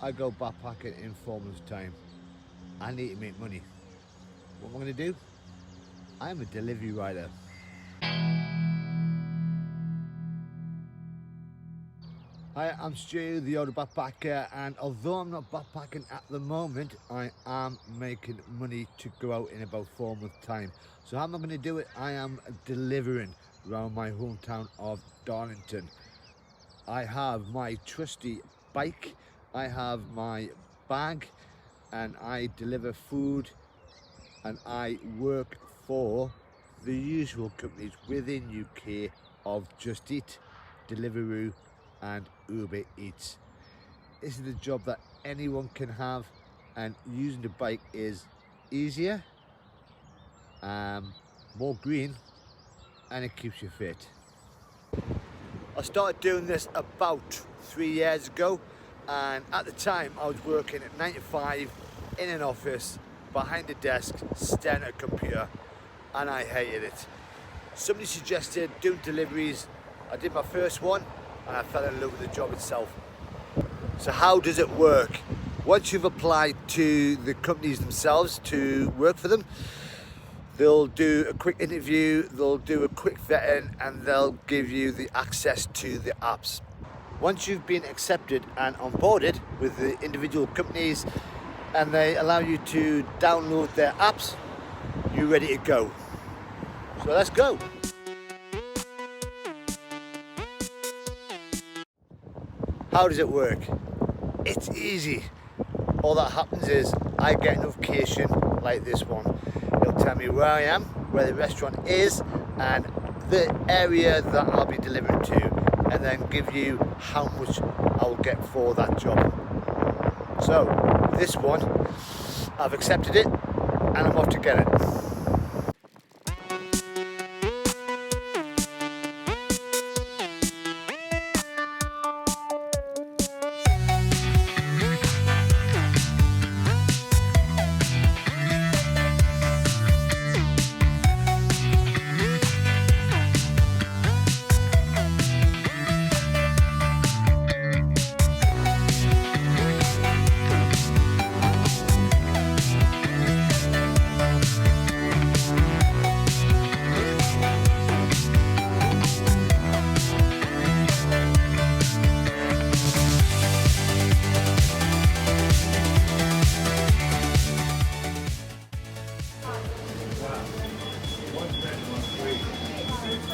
I go backpacking in 4 months' time. I need to make money. What am I going to do? I'm a delivery rider. Hi, I'm Stu, the older backpacker, and although I'm not backpacking at the moment, I am making money to go out in about 4 months' time. So how am I going to do it? I am delivering around my hometown of Darlington. I have my trusty bike, I have my bag, and I deliver food, and I work for the usual companies within UK of Just Eat, Deliveroo and Uber Eats. This is a job that anyone can have, and using the bike is easier, more green, and it keeps you fit. I started doing this about 3 years ago, and at the time I was working at 9 to 5 in an office behind a desk staring at a computer, and I hated it. Somebody suggested doing deliveries. I did my first one and I fell in love with the job itself. So how does it work? Once you've applied to the companies themselves to work for them, they'll do a quick interview, they'll do a quick vetting, and they'll give you the access to the apps. Once you've been accepted and onboarded with the individual companies and they allow you to download their apps, you're ready to go. So let's go. How does it work? It's easy. All that happens is I get a notification like this one. It'll tell me where I am, where the restaurant is, and the area that I'll be delivering to, and then give you how much I will get for that job. So this one, I've accepted it and I'm off to get it.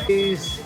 Please.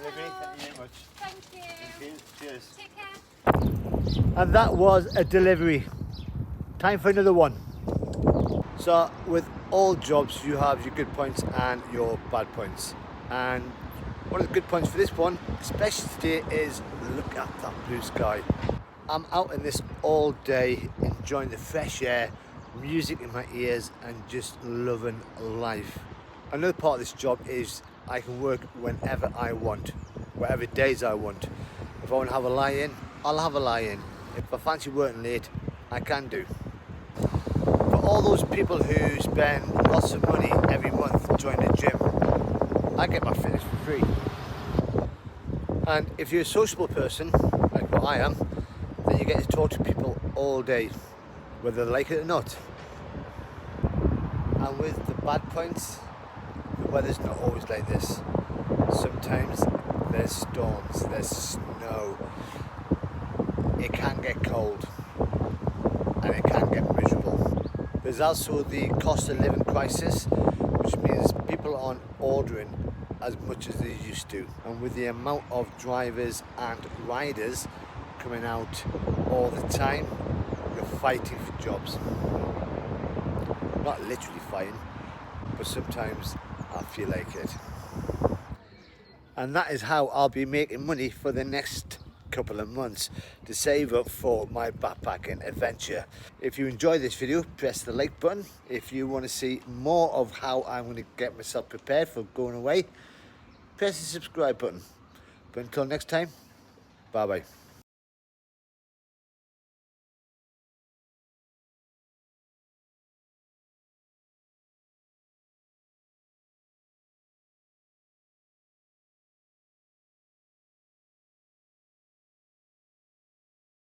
Thank you very much. Thank you. Cheers. Take care. And that was a delivery. Time for another one. So with all jobs you have your good points and your bad points. And one of the good points for this one, especially today, is look at that blue sky. I'm out in this all day enjoying the fresh air, music in my ears and just loving life. Another part of this job is I can work whenever I want, whatever days I want. If I want to have a lie-in, I'll have a lie-in. If I fancy working late, I can do. For all those people who spend lots of money every month to join the gym, I get my fitness for free. And if you're a sociable person, like what I am, then you get to talk to people all day, whether they like it or not. And with the bad points, the weather's not always like this. Sometimes there's storms, there's snow, it can get cold, and it can get miserable. There's also the cost of living crisis, which means people aren't ordering as much as they used to. And with the amount of drivers and riders coming out all the time, we're fighting for jobs. Not literally fighting, but sometimes I feel like it. And that is how I'll be making money for the next couple of months to save up for my backpacking adventure. If you enjoy this video, press the like button. If you want to see more of how I'm going to get myself prepared for going away, press the subscribe button. But until next time, bye bye.